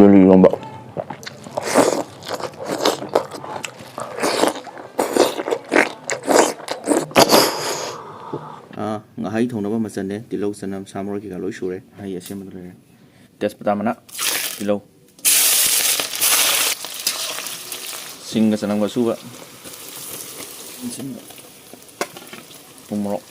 ꯌꯦꯜꯂꯤ ꯏꯔꯣꯝꯕ ꯉꯥꯍꯩ ꯊꯣꯡꯅꯕ ꯃꯆꯜꯅꯦ ꯇꯤꯜꯍꯧ ꯆꯅꯝ ꯁꯥ ꯃꯔꯣꯏ ꯀꯩꯀꯥ ꯂꯣꯏ ꯁꯨꯔꯦ ꯉꯥꯍꯩ ꯑꯁꯦꯝꯕꯗ ꯂꯩꯔꯦ ꯇꯦꯖꯄꯇꯥ ꯃꯅꯥ ꯇꯤꯜꯍꯧ ꯁꯤꯡꯒ ꯆꯅꯝꯒ ꯁꯨꯕ ꯊꯨꯝ ꯃꯣꯔꯣꯛ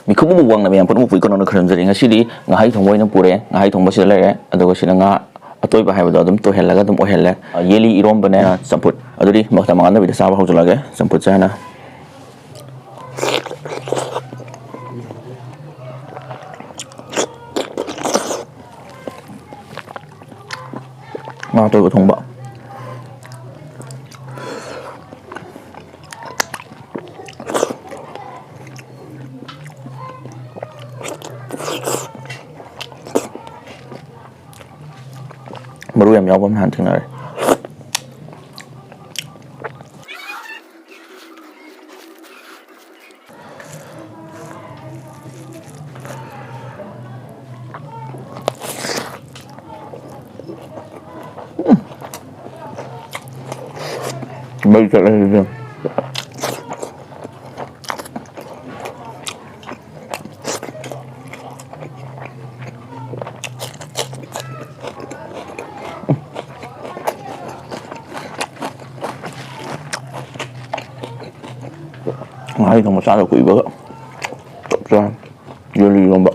ꯃꯤꯈꯨꯞ ꯑꯃ ꯋꯥꯡꯅ ꯃꯌꯥꯝ ꯄꯨꯝꯅꯃꯛ ꯄꯨꯏꯀꯣꯅ ꯈꯔꯝꯖꯔꯤ ꯉꯁꯤꯗꯤ ꯉꯥꯍꯩ ꯊꯣꯡꯕ ꯑꯣꯏꯅ ꯄꯨꯔꯦ ꯉꯥꯍꯩ ꯊꯣꯡꯕꯁꯤꯗ ꯂꯩꯔꯦ ꯑꯗꯨꯒ ꯁꯤꯗ ꯉꯥ ꯑꯇꯣꯏꯕ ꯍꯥꯏꯕꯗꯣ ꯑꯗꯨꯝ ꯇꯣꯏꯍꯜꯂꯒ ꯑꯗꯨꯝ ꯑꯣꯏꯍꯜꯂꯦ ꯌꯦꯜꯂꯤ ꯏꯔꯣꯝꯕꯅꯦ ꯆꯝꯐꯨꯠ ꯑꯗꯨꯗꯤ ꯃꯇꯝ ꯃꯥꯡꯍꯟꯗꯕꯤꯗ ꯆꯥꯕ ꯍꯧꯖꯤꯜꯂꯒꯦ ꯆꯝꯐꯨꯠꯁꯦ ꯍꯥꯟꯅ ꯉꯥ ꯑꯇꯣꯏꯕ ꯊꯣꯡꯕ ꯃꯔꯨ ꯌꯥꯝ ꯌꯥꯎꯕ ꯅꯍꯥꯟ ꯊꯦꯡꯅꯔꯦ ꯃꯩ ꯆꯠꯂꯦ ꯑꯗꯨꯗꯤ ꯉꯥꯍꯩ ꯊꯣꯡꯕ ꯆꯥꯗ ꯀꯨꯏꯕꯒ ꯆꯞ ꯆꯥꯔꯦ ꯌꯦꯜꯂꯤ ꯏꯔꯣꯝꯕ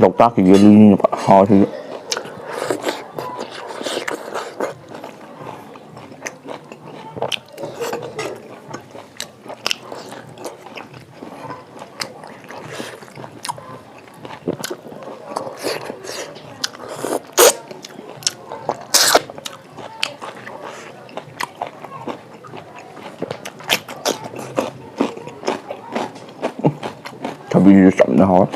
ꯂꯣꯛꯇꯥꯛꯀꯤ ꯌꯦꯜꯂꯤꯅꯤꯅ ꯍꯥꯎꯔꯤꯁꯤꯁꯨ ꯊꯕꯤꯁꯨ ꯆꯝꯅ ꯍꯥꯎꯋꯦ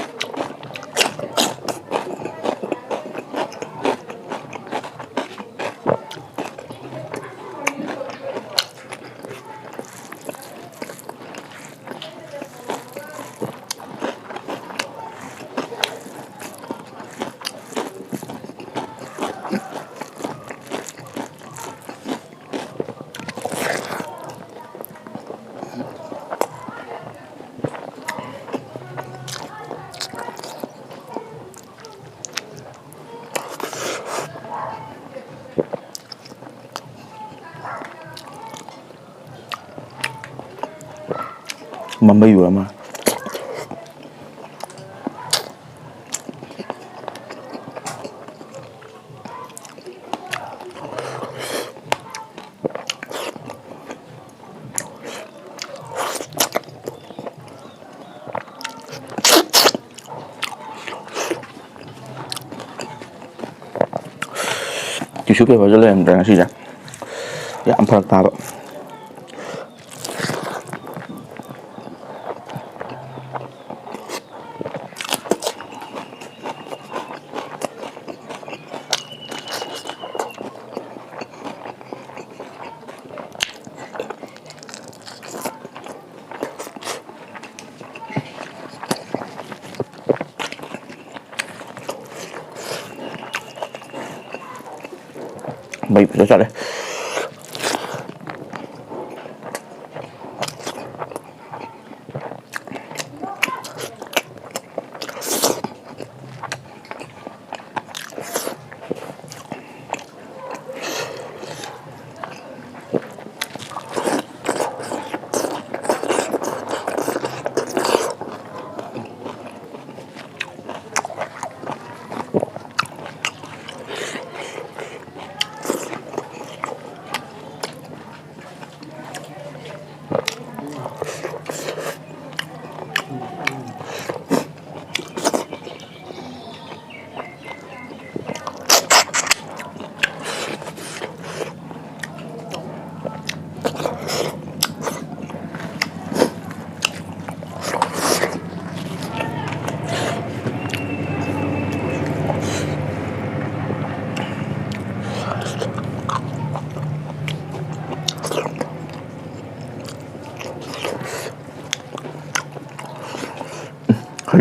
มันไม่อยู่แล้วมาChỉ chút vào cho lên rồi gì vậy? Ya ăn phật ta vậy. Mày phải cho đây.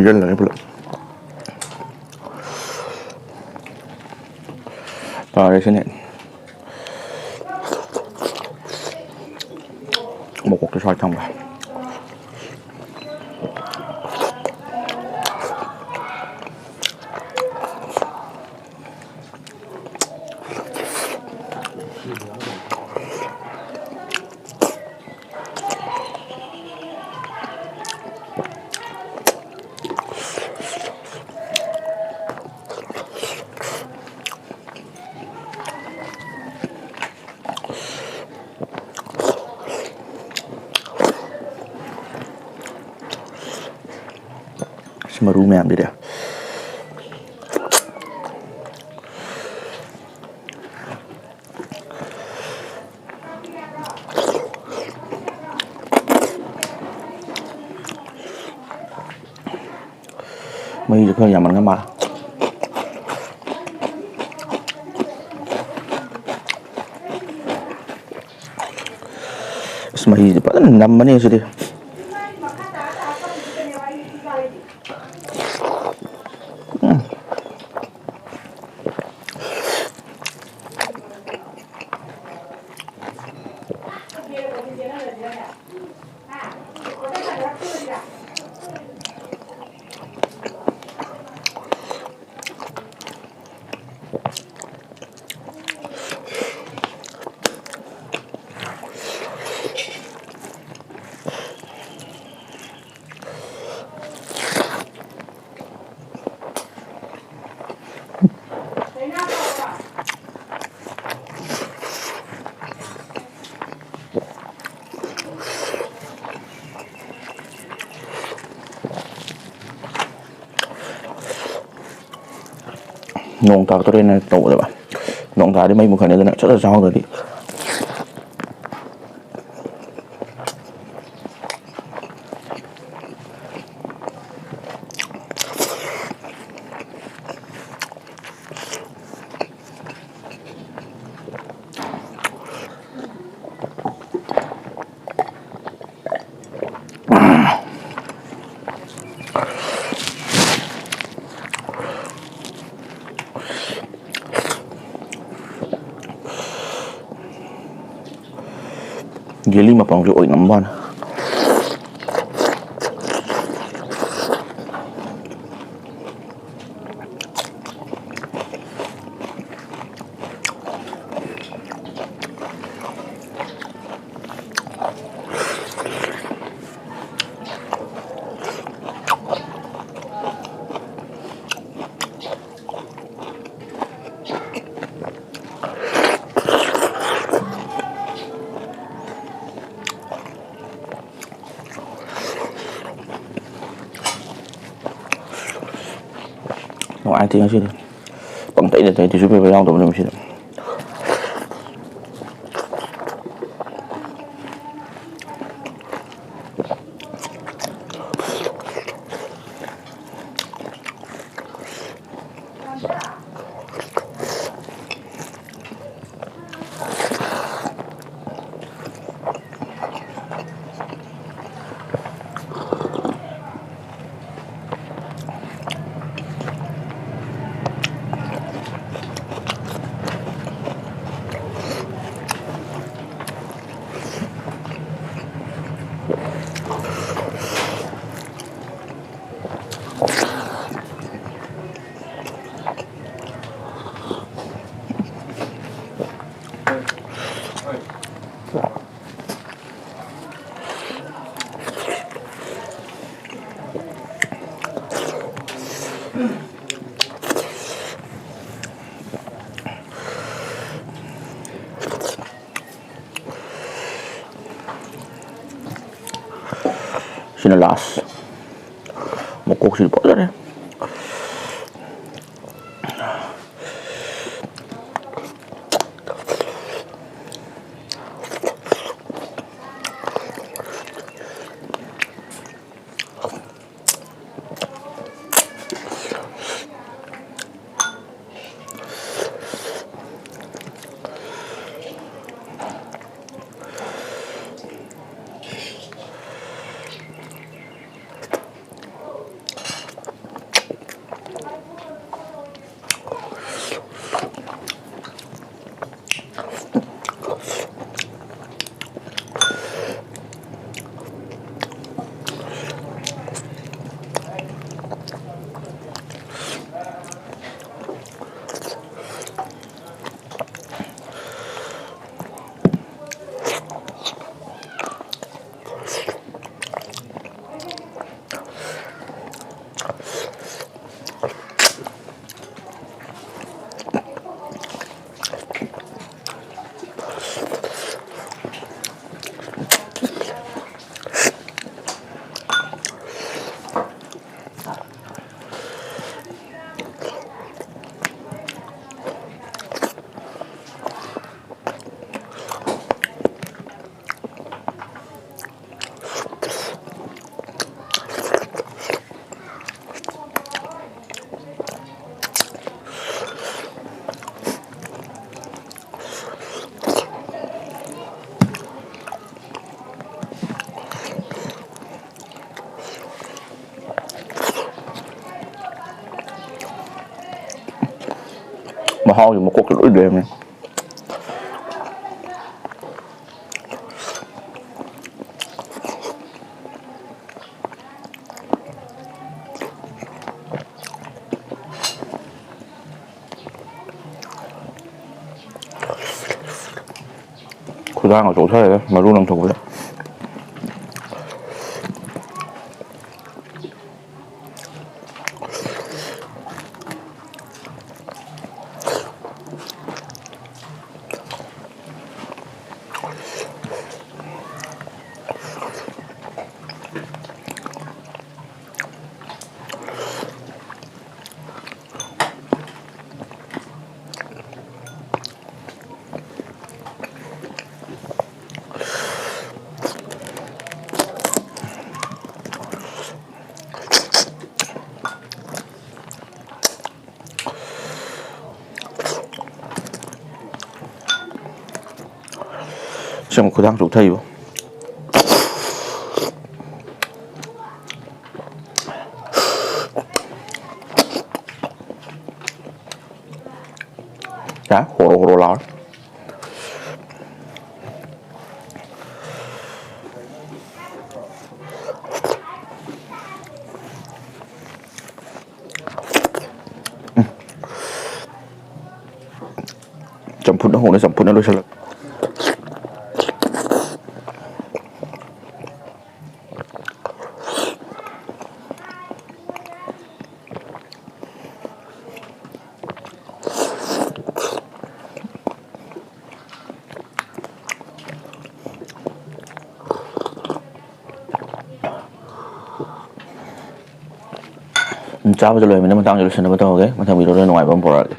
Rất là ép lực. Vào đây sẽ nện một cục xoài trong vào. Maru meyam dia. Mấy được hơn nhà mình cái mà. Mấy thì bắt năm mấy giờ đi. Nong tak tu ni tahu tak? Nong tak ada mai muka ni tu nak cakap jauh tadi. Gili mapang oik namban. ꯅꯨꯡꯉꯥꯏꯇꯦ ꯉꯁꯤꯗꯤ ꯄꯪꯇꯩꯗ ꯇꯩ tissue paper ꯌꯥꯎꯗꯕ ꯅꯨꯃꯤꯠꯁꯤꯗ sini last mokok sini boleh mahal yung mokok lỗi đêm này đang ở chỗ thế này mà luôn làm thủ đấy xem có đang rủ thầy không đó hồ đồ lắm 점프 nó hồ nó 점프 nó đôi sao ꯆꯥꯕꯁꯨ ꯂꯣꯏꯔꯕꯅꯤꯅ ꯃꯇꯥꯡꯁꯨ ꯂꯣꯏꯁꯤꯟꯅꯕ ꯇꯧꯔꯒꯦ ꯃꯊꯪ ꯚꯤꯗꯤꯑꯣꯗ ꯅꯨꯡꯉꯥꯏꯕ ꯑꯃ ꯄꯨꯔꯛꯑꯒꯦ